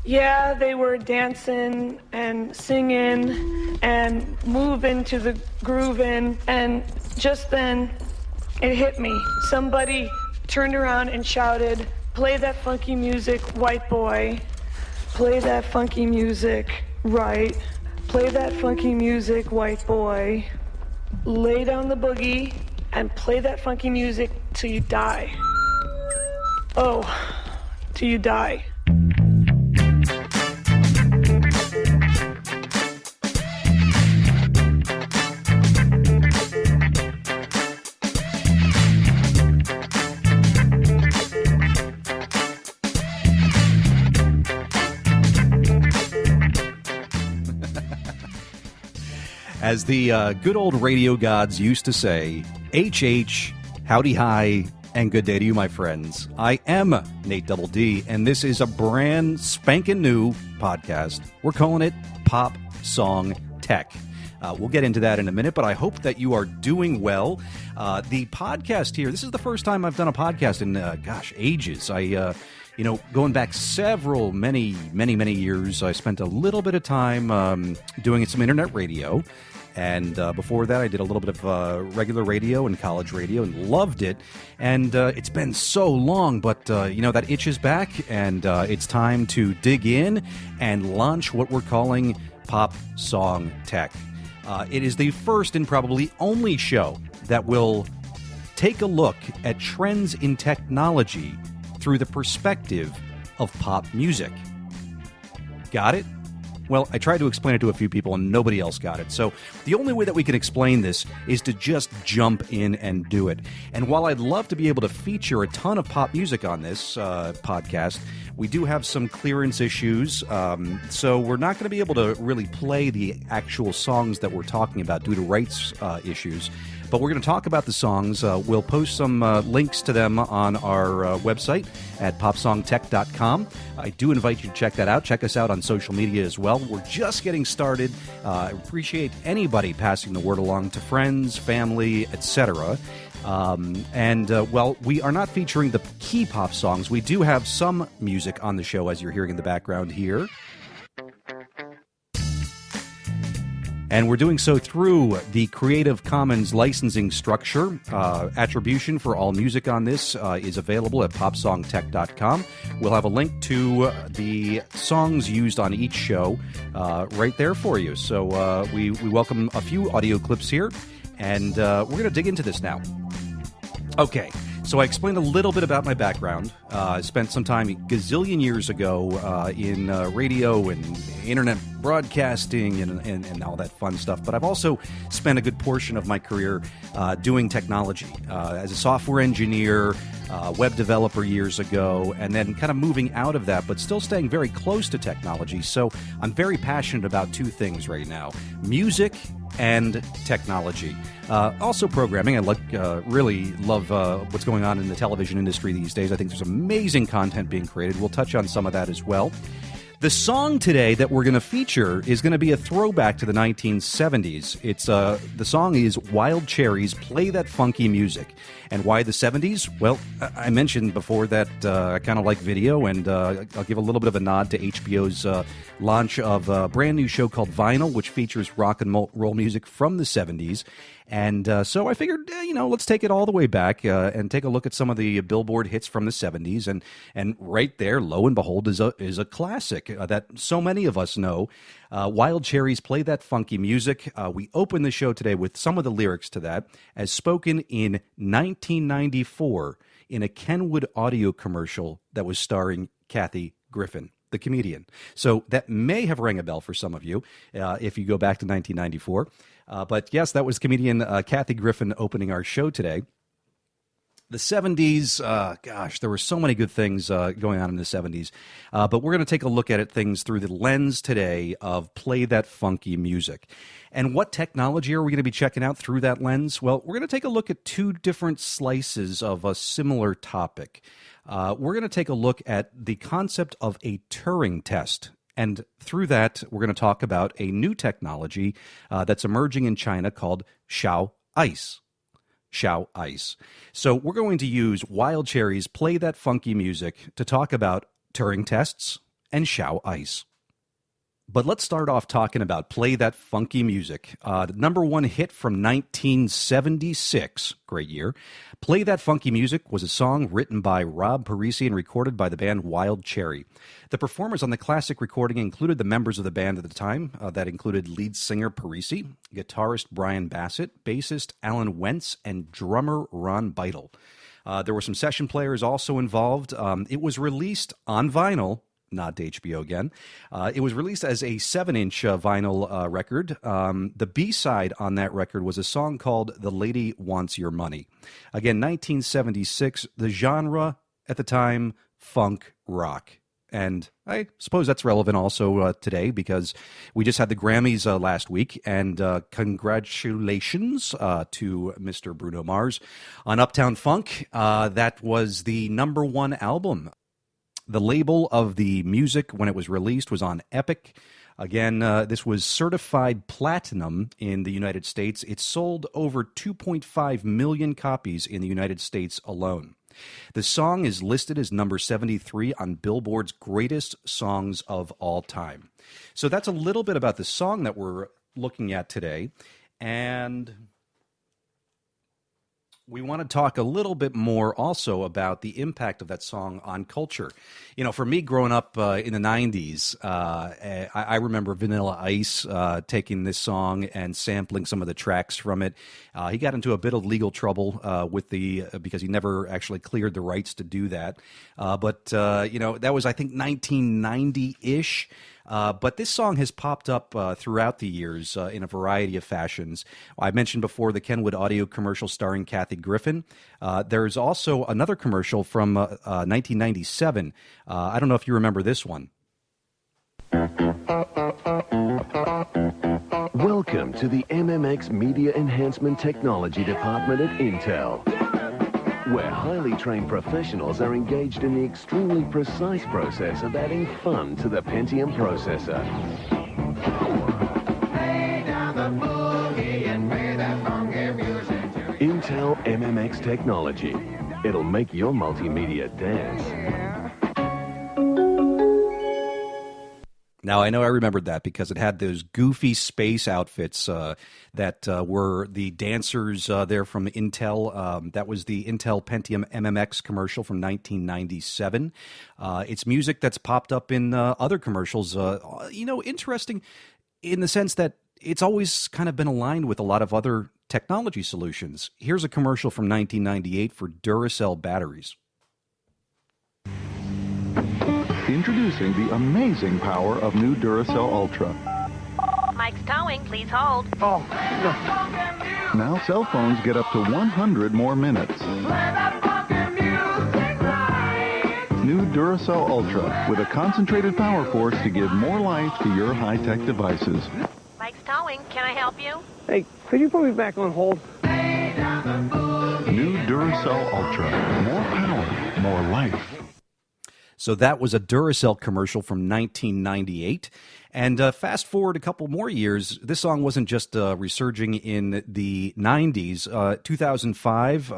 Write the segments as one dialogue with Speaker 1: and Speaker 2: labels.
Speaker 1: Yeah, they were dancing and singing and moving to the grooving, and just then it hit me. Somebody turned around and shouted, "Play that funky music, white boy. Play that funky music, right. Play that funky music, white boy. Lay down the boogie and play that funky music till you die. Oh, till you die."
Speaker 2: As the good old radio gods used to say, HH, howdy hi, and good day to you, my friends. I am Nate Double D, and this is a brand spanking new podcast. We're calling it Pop Song Tech. We'll get into that in a minute, but I hope that you are doing well. The podcast here, this is the first time I've done a podcast in, ages. Going back many years, I spent a little bit of time doing some internet radio. And before that, I did a little bit of regular radio and college radio and loved it. And it's been so long, but, that itch is back. And it's time to dig in and launch what we're calling Pop Song Tech. It is the first and probably only show that will take a look at trends in technology through the perspective of pop music. Got it? Well, I tried to explain it to a few people and nobody else got it. So the only way that we can explain this is to just jump in and do it. And while I'd love to be able to feature a ton of pop music on this podcast, we do have some clearance issues. So we're not going to be able to really play the actual songs that we're talking about due to rights issues. But we're going to talk about the songs. We'll post some links to them on our website at popsongtech.com. I do invite you to check that out. Check us out on social media as well. We're just getting started. I appreciate anybody passing the word along to friends, family, etc. We are not featuring the key pop songs. We do have some music on the show, as you're hearing in the background here. And we're doing so through the Creative Commons licensing structure. Attribution for all music on this is available at popsongtech.com. We'll have a link to the songs used on each show right there for you. So we welcome a few audio clips here, and we're going to dig into this now. Okay. So I explained a little bit about my background. I spent some time a gazillion years ago in radio and internet broadcasting and all that fun stuff. But I've also spent a good portion of my career doing technology as a software engineer, web developer years ago, and then kind of moving out of that, but still staying very close to technology. So I'm very passionate about two things right now: music and technology. Also programming. I really love what's going on in the television industry these days. I think there's amazing content being created. We'll touch on some of that as well. The song today that we're going to feature is going to be a throwback to the 1970s. It's the song is Wild Cherries, Play That Funky Music. And why the 70s? Well, I mentioned before that I kind of like video, and I'll give a little bit of a nod to HBO's launch of a brand new show called Vinyl, which features rock and roll music from the 70s. And so I figured, let's take it all the way back and take a look at some of the Billboard hits from the 70s. And right there, lo and behold, is a classic that so many of us know. Wild Cherries, Play That Funky Music. We open the show today with some of the lyrics to that, as spoken in 1994 in a Kenwood audio commercial that was starring Kathy Griffin, the comedian. So that may have rang a bell for some of you if you go back to 1994. But yes, that was comedian Kathy Griffin opening our show today. The 70s, there were so many good things going on in the 70s. But we're going to take a look at things through the lens today of Play That Funky Music. And what technology are we going to be checking out through that lens? Well, we're going to take a look at two different slices of a similar topic. We're going to take a look at the concept of a Turing test. And through that, we're going to talk about a new technology that's emerging in China called Xiaoice. Xiaoice. So we're going to use Wild Cherries, Play That Funky Music to talk about Turing tests and Xiaoice. But let's start off talking about Play That Funky Music. The number one hit from 1976, great year. Play That Funky Music was a song written by Rob Parisi and recorded by the band Wild Cherry. The performers on the classic recording included the members of the band at the time. That included lead singer Parisi, guitarist Brian Bassett, bassist Alan Wentz, and drummer Ron Beitel. There were some session players also involved. It was released on vinyl, not to HBO again. It was released as a 7-inch vinyl record. The B-side on that record was a song called The Lady Wants Your Money. Again, 1976, the genre at the time, funk rock. And I suppose that's relevant also today because we just had the Grammys last week, and congratulations to Mr. Bruno Mars on Uptown Funk. That was the number one album. The label of the music when it was released was on Epic. Again, this was certified platinum in the United States. It sold over 2.5 million copies in the United States alone. The song is listed as number 73 on Billboard's Greatest Songs of All Time. So that's a little bit about the song that we're looking at today. And we want to talk a little bit more also about the impact of that song on culture. You know, for me, growing up in the 90s, I remember Vanilla Ice taking this song and sampling some of the tracks from it. He got into a bit of legal trouble because he never actually cleared the rights to do that. But that was, I think, 1990-ish. But this song has popped up throughout the years in a variety of fashions. I mentioned before the Kenwood audio commercial starring Kathy Griffin. There's also another commercial from 1997. I don't know if you remember this one.
Speaker 3: Welcome to the MMX Media Enhancement Technology Department at Intel, where highly trained professionals are engaged in the extremely precise process of adding fun to the Pentium processor. Intel MMX technology. It'll make your multimedia dance.
Speaker 2: Now, I know I remembered that because it had those goofy space outfits that were the dancers there from Intel. That was the Intel Pentium MMX commercial from 1997. It's music that's popped up in other commercials. Interesting in the sense that it's always kind of been aligned with a lot of other technology solutions. Here's a commercial from 1998 for Duracell batteries.
Speaker 4: Introducing the amazing power of new Duracell Ultra.
Speaker 5: Mike's towing, please hold.
Speaker 4: Oh, no. Now cell phones get up to 100 more minutes. New Duracell Ultra with a concentrated power force to give more life to your high-tech devices.
Speaker 5: Mike's towing, can I help you?
Speaker 6: Hey, could you put me back on hold?
Speaker 4: New Duracell Ultra. More power, more life.
Speaker 2: So that was a Duracell commercial from 1998. And fast forward a couple more years, this song wasn't just resurging in the 90s. 2005,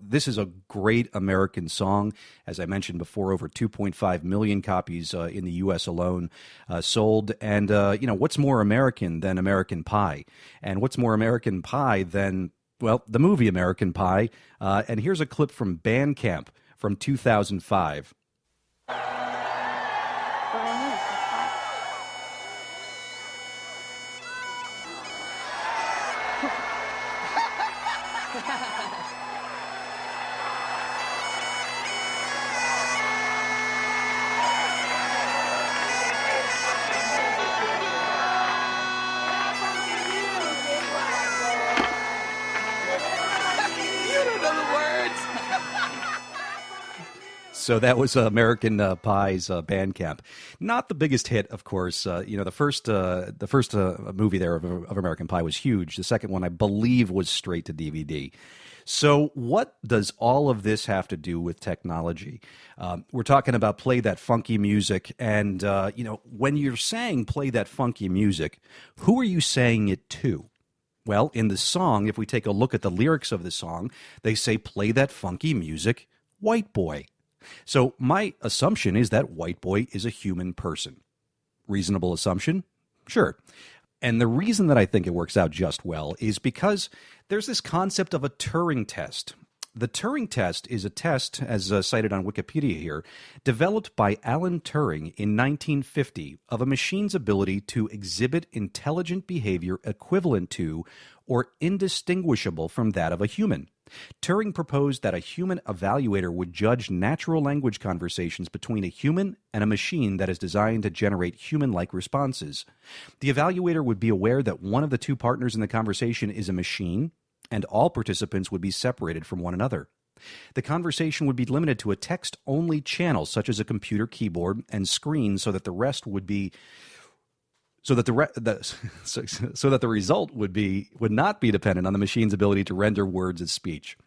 Speaker 2: this is a great American song. As I mentioned before, over 2.5 million copies in the U.S. alone sold. And, what's more American than American Pie? And what's more American Pie than, well, the movie American Pie? And here's a clip from Bandcamp from 2005. So that was American Pie's Bandcamp. Not the biggest hit, of course. The first movie there of American Pie was huge. The second one, I believe, was straight to DVD. So what does all of this have to do with technology? We're talking about play that funky music. And, when you're saying play that funky music, who are you saying it to? Well, in the song, if we take a look at the lyrics of the song, they say play that funky music, white boy. So my assumption is that White Boy is a human person. Reasonable assumption? Sure. And the reason that I think it works out just well is because there's this concept of a Turing test. The Turing test is a test, as cited on Wikipedia here, developed by Alan Turing in 1950 of a machine's ability to exhibit intelligent behavior equivalent to or indistinguishable from that of a human. Turing proposed that a human evaluator would judge natural language conversations between a human and a machine that is designed to generate human-like responses. The evaluator would be aware that one of the two partners in the conversation is a machine, and all participants would be separated from one another. The conversation would be limited to a text-only channel, such as a computer keyboard and screen, so that the result would not be dependent on the machine's ability to render words as speech.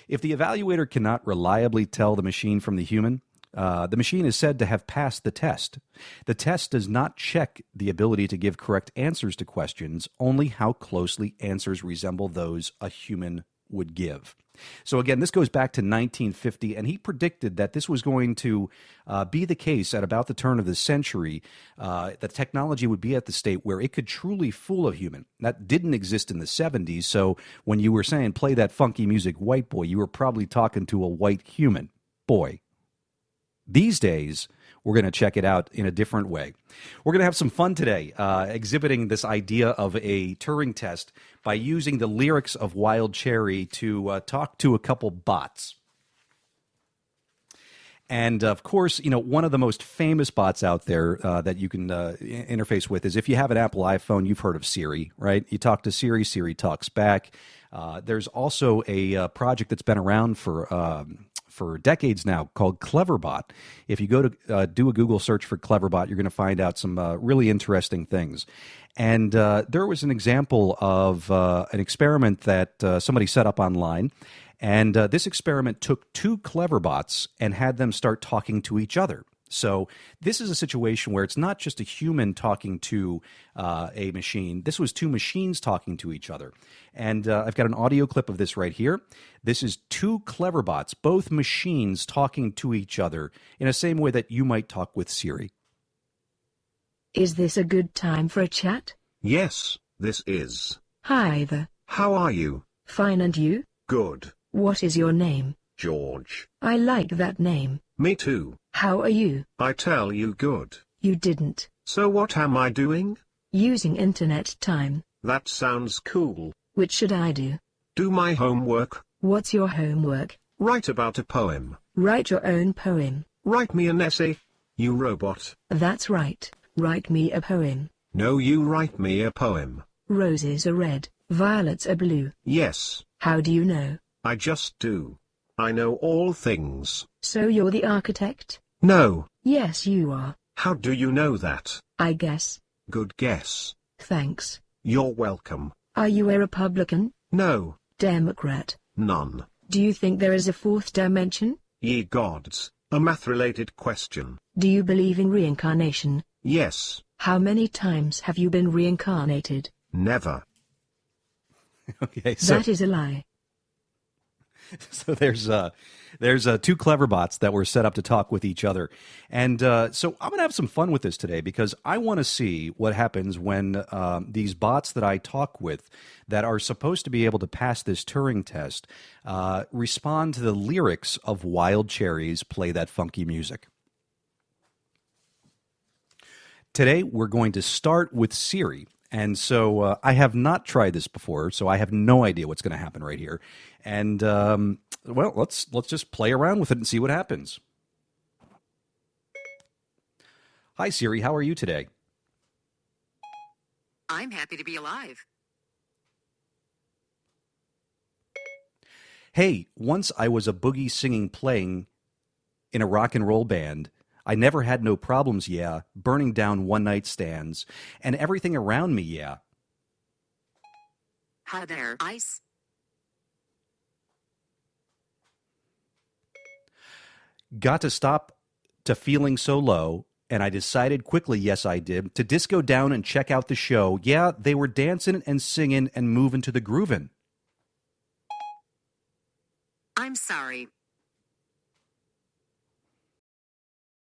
Speaker 2: If the evaluator cannot reliably tell the machine from the human, the machine is said to have passed the test. The test does not check the ability to give correct answers to questions, only how closely answers resemble those a human would give. So again, this goes back to 1950, and he predicted that this was going to be the case at about the turn of the century, that technology would be at the state where it could truly fool a human. That didn't exist in the 70s, so when you were saying, play that funky music, White Boy, you were probably talking to a white human. Boy. These days, we're going to check it out in a different way. We're going to have some fun today, exhibiting this idea of a Turing test by using the lyrics of Wild Cherry to talk to a couple bots. And of course, you know, one of the most famous bots out there that you can interface with is, if you have an Apple iPhone, you've heard of Siri, right? You talk to Siri, Siri talks back. There's also a project that's been around for decades now called Cleverbot. If you go to do a Google search for Cleverbot, you're going to find out some really interesting things. And there was an example of an experiment that somebody set up online. And this experiment took two Cleverbots and had them start talking to each other. So this is a situation where it's not just a human talking to a machine. This was two machines talking to each other. And I've got an audio clip of this right here. This is two Cleverbots, both machines talking to each other in the same way that you might talk with Siri.
Speaker 7: Is this a good time for a chat?
Speaker 8: Yes, this is.
Speaker 7: Hi there.
Speaker 8: How are you?
Speaker 7: Fine, and you?
Speaker 8: Good.
Speaker 7: What is your name?
Speaker 8: George.
Speaker 7: I like that name.
Speaker 8: Me too.
Speaker 7: How are you?
Speaker 8: I tell you good.
Speaker 7: You didn't.
Speaker 8: So what am I doing?
Speaker 7: Using internet time.
Speaker 8: That sounds cool.
Speaker 7: Which should I do?
Speaker 8: Do my homework.
Speaker 7: What's your homework?
Speaker 8: Write about a poem.
Speaker 7: Write your own poem.
Speaker 8: Write me an essay. You robot.
Speaker 7: That's right. Write me a poem.
Speaker 8: No, you write me a poem.
Speaker 7: Roses are red, violets are blue.
Speaker 8: Yes.
Speaker 7: How do you know?
Speaker 8: I just do. I know all things.
Speaker 7: So you're the architect?
Speaker 8: No.
Speaker 7: Yes, you are.
Speaker 8: How do you know that?
Speaker 7: I guess.
Speaker 8: Good guess.
Speaker 7: Thanks.
Speaker 8: You're welcome.
Speaker 7: Are you a Republican?
Speaker 8: No.
Speaker 7: Democrat?
Speaker 8: None.
Speaker 7: Do you think there is a fourth dimension?
Speaker 8: Ye gods, a math-related question.
Speaker 7: Do you believe in reincarnation?
Speaker 8: Yes.
Speaker 7: How many times have you been reincarnated?
Speaker 8: Never.
Speaker 2: Okay, so
Speaker 7: That is a lie.
Speaker 2: So there's two Cleverbots that were set up to talk with each other. And so I'm going to have some fun with this today, because I want to see what happens when these bots that I talk with that are supposed to be able to pass this Turing test respond to the lyrics of Wild Cherry's Play That Funky Music. Today, we're going to start with Siri. And so I have not tried this before, so I have no idea what's going to happen right here. And, well, let's just play around with it and see what happens. Hi, Siri. How are you today?
Speaker 9: I'm happy to be alive.
Speaker 2: Hey, once I was a boogie singing playing in a rock and roll band. I never had no problems, yeah, burning down one-night stands, and everything around me, yeah.
Speaker 9: Hi there, Ice.
Speaker 2: Got to stop to feeling so low, and I decided quickly, yes I did, to disco down and check out the show. Yeah, they were dancing and singing and moving to the groovin'.
Speaker 9: I'm sorry,